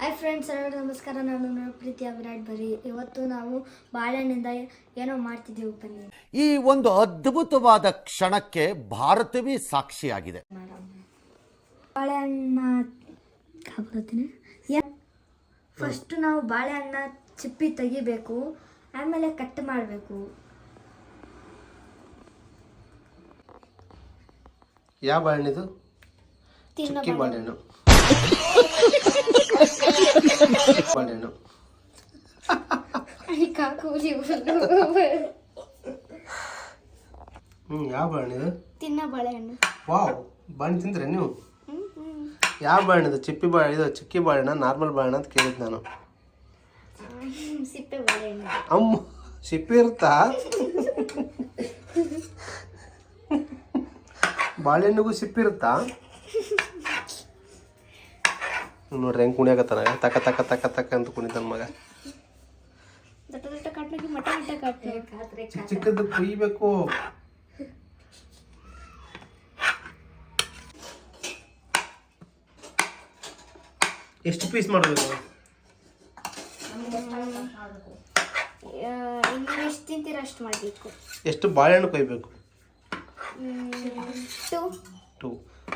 Hi friends, ಎಲ್ಲರಿಗೂ ನಮಸ್ಕಾರ. ನಾನು ಪ್ರೀತಿಯ ವಿರಾಟ್ ಬರಿ. ಇವತ್ತು ನಾವು ಬಾಳೆಹಣ್ಣಿಂದ ಏನೋ ಮಾಡ್ತಿದ್ದೀವಿ. ಬನ್ನಿ. ಈ ಒಂದು ಅದ್ಭುತವಾದ ಕ್ಷಣಕ್ಕೆ ಭಾರತವೇ ಸಾಕ್ಷಿಯಾಗಿದೆ. ಬಾಳೆಹಣ್ಣ ಹಾಕ್ಬಿಡ್ತೀನಿ. ಫಸ್ಟ್ ನಾವು ಬಾಳೆಹಣ್ಣ ಚಿಪ್ಪಿ ತೆಗಿಬೇಕು, ಆಮೇಲೆ ಕಟ್ ಮಾಡಬೇಕು. ಯಾವ ಬಾಳೆಹಣ್ಣಿದು? ಚಿಕ್ಕಿ ಬಾಳೆಹಣ್ಣು. ಬಾಳೆಹಣ್ಣು ಯಾವ ಬಾಳೆಹಣ್ಣಿದು? ತಿನ್ನೋ ಬಾಳೆಹಣ್ಣು. ವಾವ್, ಬಾಳೆಹಣ್ಣು ತಿಂದ್ರೆ ನೀವು? ಯಾವ ಬಾಳೆಹಣ್ಣಿದು? ಚಿಪ್ಪಿ ಬಾಳೆ, ಇದು ಚಿಕ್ಕಿ ಬಾಳೆಹಣ್ಣ, ನಾರ್ಮಲ್ ಬಾಳೆಹಣ್ಣ ಅಂತ ಕೇಳಿದ್ ನಾನು. ಸಿಪ್ಪೆ ಬಾಳೆಹಣ್ಣು. ಅಮ್ಮ, ಸಿಪ್ಪೆ ಇರುತ್ತಾ? ಬಾಳೆಹಣ್ಣಿಗೂ ಸಿಪ್ಪಿ ಇರುತ್ತಾ? ನೋಡ್ರಿ ಹೆಂಗ್ ಕುಣಿಯಾಕತ್ತಾನ, ತಕ್ಕ ತಕ್ಕ ತಕ್ಕ ತಕ್ಕ ಅಂತ ಕುಣಿತಾನ ಮಗ. ಚಿಕ್ಕದ್ದು ಕುಯ್ಬೇಕು. ಎಷ್ಟು ಪೀಸ್ ಮಾಡಬೇಕು? ಎಷ್ಟು ತಿಂತೀರ ಅಷ್ಟು ಮಾಡಬೇಕು. ಎಷ್ಟು ಬಾಳೆಹಣ್ಣು ಕೊಯ್ಬೇಕು? 2.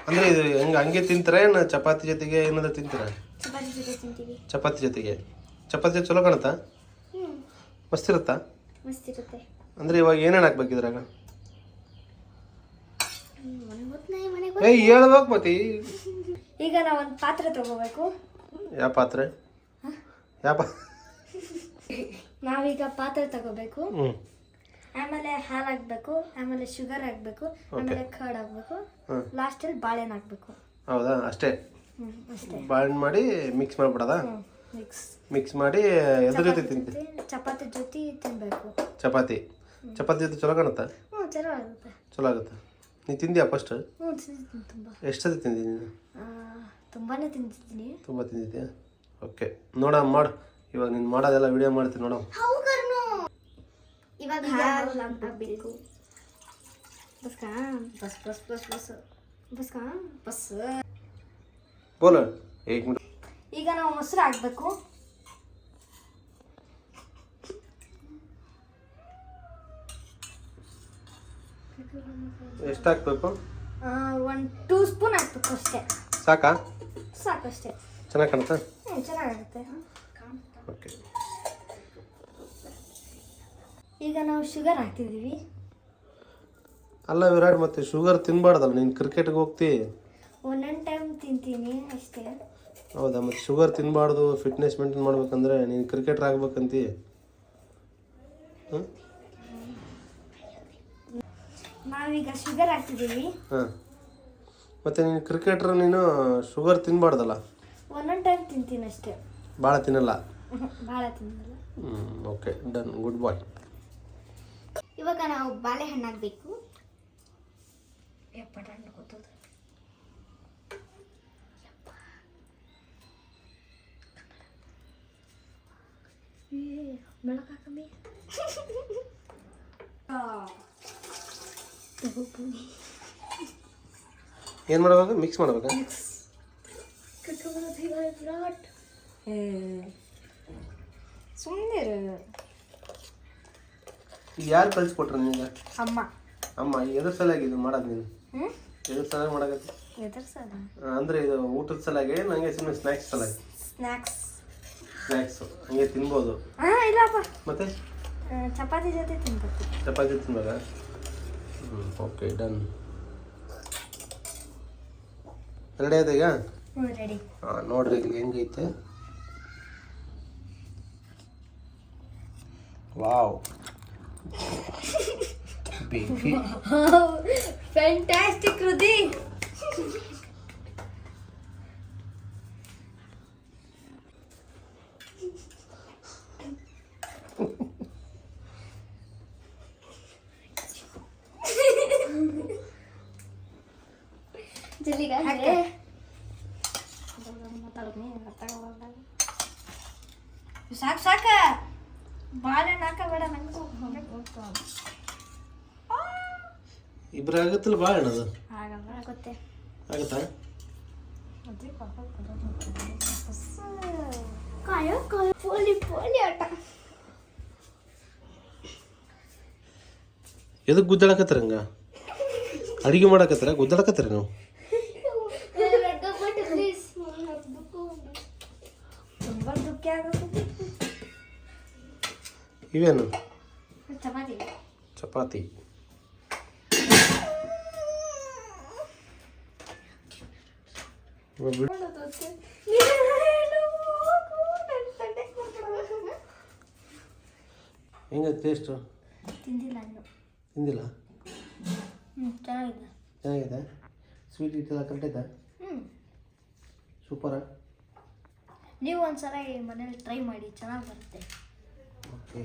ಅಂದ್ರೆ ಇದು ಹೆಂಗ ಹಂಗೆ ತಿಂತೀರಾ ಏನು ಚಪಾತಿ ಜೊತೆಗೆ ಏನಾದ್ರು ತಿಂತೀರಾ? ಚಪಾತಿ ಜೊತೆ ತಿಂತೀವಿ. ಚಪಾತಿ ಜೊತೆಗೆ ಚಲೋ ಕಾಣುತ್ತಾ? ಮಸ್ತ್ ಇರುತ್ತಾ? ಮಸ್ತ್ ಇರುತ್ತೆ. ಅಂದ್ರೆ ಇವಾಗ ಏನೇನು ಹಾಕ್ಬೇಕು ಇದ್ರಾಗ? ಹೇಳ್ಬೇಕು ಮತ್ತೆ. ಈಗ ನಾವು ಒಂದು ಪಾತ್ರೆ ತಗೋಬೇಕು. ಯಾವ ಪಾತ್ರೆ? ನಾವೀಗ ಪಾತ್ರೆ ತಗೋಬೇಕು. ಆಮೇಲೆ ಹಾಲು ಹಾಕ್ಬೇಕು, ಆಮೇಲೆ ಶುಗರ್ ಹಾಕ್ಬೇಕು, ಆಮೇಲೆ ಕರ್ಡ್ ಹಾಕ್ಬೇಕು, ಲಾಸ್ಟಲ್ಲಿ ಬಾಳೆಹಣ್ಣು ಹಾಕ್ಬೇಕು. ಹೌದಾ? ಅಷ್ಟೇ? ಅಷ್ಟೇ. ಬಾಳೆಹಣ್ಣು ಮಾಡಿ ಮಿಕ್ಸ್ ಮಾಡ್ಬಿಡೋದಾ? ಮಿಕ್ಸ್ ಮಾಡಿ ಎದ್ರ ಜೊತೆ ತಿಂತಿ? ಚಪಾತಿ ಜೊತೆ ತಿನ್ಬೇಕು. ಚಪಾತಿ ಜೊತೆ ಚಲೋ ಕಾಣುತ್ತಾ? ಚಲೋ ಆಗುತ್ತೆ. ಚಲೋ ಆಗುತ್ತೆ. ನೀ ತಿಂದ್ಯಾ ಫಸ್ಟ್? ತುಂಬ. ಎಷ್ಟು ಸತಿ ತಿಂದಿದ್ದೀನಿ ನೀನು? ತುಂಬಾನೇ ತಿಂದಿದ್ದೀನಿ. ತುಂಬ ತಿಂದಿದ್ಯಾ? ಓಕೆ, ನೋಡ ಮಾಡು. ಇವಾಗ ನೀನು ಮಾಡೋದೆಲ್ಲ ವಿಡಿಯೋ ಮಾಡ್ತೀನಿ ನೋಡು. ಇವಾಗ ಹಾಲು ಹಾಕಬೇಕು. ಬೋಲ. ಈಗ ನಾವು ಮೊಸರು ಹಾಕ್ಬೇಕು. ಎಷ್ಟು ಹಾಕ್ಬೇಕು? 1-2 ಸ್ಪೂನ್ ಹಾಕ್ಬೇಕು ಅಷ್ಟೇ. ಸಾಕಾ? ಸಾಕಷ್ಟೇ. ಚೆನ್ನಾಗಿ ಕಾಣುತ್ತಾ? ಚೆನ್ನಾಗಾಗುತ್ತೆ. ಓಕೆ, ಈಗ ನಾವು ಶುಗರ್ ಹಾಕ್ತಿದ್ದೀವಿ. ಅಲ್ಲ ವಿರಾಟ್, ಮತ್ತೆ ಶುಗರ್ ತಿನ್ಬಾರ್ದಲ್ಲ, ನೀನು ಕ್ರಿಕೆಟ್ಗೆ ಹೋಗ್ತಿ. ಒಂದೊಂದು ಟೈಮ್ ತಿಂತೀನಿ ಅಷ್ಟೇ. ಹೌದಾ? ಮತ್ತು ಶುಗರ್ ತಿನ್ನಬಾರ್ದು, ಫಿಟ್ನೆಸ್ ಮೇಂಟೈನ್ ಮಾಡ್ಬೇಕಂದ್ರೆ ನೀನು ಕ್ರಿಕೆಟರ್ ಆಗ್ಬೇಕಂತಿ. ನಾವೀಗ ಶುಗರ್ ಹಾಕ್ತಿದ್ದೀವಿ. ಹಾಂ, ಮತ್ತು ನೀನು ಕ್ರಿಕೆಟರ್, ನೀನು ಶುಗರ್ ತಿನ್ನಬಾರ್ದಲ್ಲ? ಒಂದೊಂದು ಟೈಮ್ ತಿಂತೀನಿ ಅಷ್ಟೇ. ಭಾಳ ತಿನ್ನಲ್ಲ? ಭಾಳ ತಿನ್ನಲ್ಲ. ಓಕೆ, ಡನ್, ಗುಡ್ ಬಾಯ್. ಇವಾಗ ನಾವು ಬಾಳೆಹಣ್ಣು ಹಾಕಬೇಕು. ಹಣ್ಣು ಗೊತ್ತದ. ಬೆಳಕಾಕಮ್ಮಿ. ಏನು ಮಾಡ್ಬೇಕು? ಮಿಕ್ಸ್ ಮಾಡ್ಬೇಕಾ? ಸುಮ್ಮನೆ ಯಾರು ಕಳ್ಸಿಕೊಟ್ರ ನಿನಗೆ? ಅಮ್ಮ. ಅಮ್ಮ ಎದ್ರ ಸಲಾಗಿ ಇದು ಮಾಡೋದು ನೀನು? ಎದ್ರ ಸಲಾಗಿ ಮಾಡಕತ್ತಿ? ಅಂದರೆ ಇದು ಊಟದ ಸಲಾಗಿ ನನಗೆ ಸುಮ್ಮನೆ ಸ್ನ್ಯಾಕ್ಸ್ ಸಲಾಗಿ? ಸ್ನ್ಯಾಕ್ಸು ಹಂಗೆ ತಿನ್ಬೋದು? ಇಲ್ಲಪ್ಪ, ಮತ್ತೆ ಚಪಾತಿ ಜೊತೆ ತಿನ್ಬೇಕು. ಚಪಾತಿ ತಿನ್ಬೇಕಾ? Okay, done. ರೆಡಿ ಆಯ್ತು ಈಗ? ರೆಡಿ. ಹಾಂ, ನೋಡ್ರಿ ಈಗ ಹೆಂಗೈತೆ. ವಾವ್, ಬೇಬಿ, ಫ್ಯಾಂಟಾಸ್ಟಿಕ್ ರುದಿ. ಸಾಕ ಬಾಳೆಹಣ್ಣು ಹಾಕಬೇಡ. ಇಬ್ರು ಆಗುತ್ತಲ್ಲ ಬಾಳೆಹಣ್ಣು? ಅದು ಆಗುತ್ತೆ. ಆಗುತ್ತಾ? ಪೋಲಿ ಪೋಲಿ ಆಟ. ಎದಕ್ಕೆ ಗುದ್ದಾಡಕತ್ತರ ಹಂಗ? ಅಡಿಗೆ ಮಾಡಕತ್ತರ ಗುದ್ದಾಡಕತ್ತರ ನೀವು? ತುಂಬ ದುಃಖ ಆಗುತ್ತೆ. ಇವೇನು? ಚಪಾತಿ. ಚಪಾತಿ. ಹೆಂಗ ಟೇಸ್ಟು? ತಿಂದಿಲ್ಲ ಇನ್ನು. ತಿಂದಿಲ್ಲ? ಚೆನ್ನಾಗಿದೆ. ಚೆನ್ನಾಗಿದೆ? ಸ್ವೀಟ್ ಇಟ್ಟೆಲ್ಲ ಕರೆಕ್ಟ್ ಐತಾ? ಸೂಪರಾ? ನೀವು ಒಂದ್ಸಲ ಮನೇಲಿ ಟ್ರೈ ಮಾಡಿ, ಚೆನ್ನಾಗಿ ಬರುತ್ತೆ. ಓಕೆ.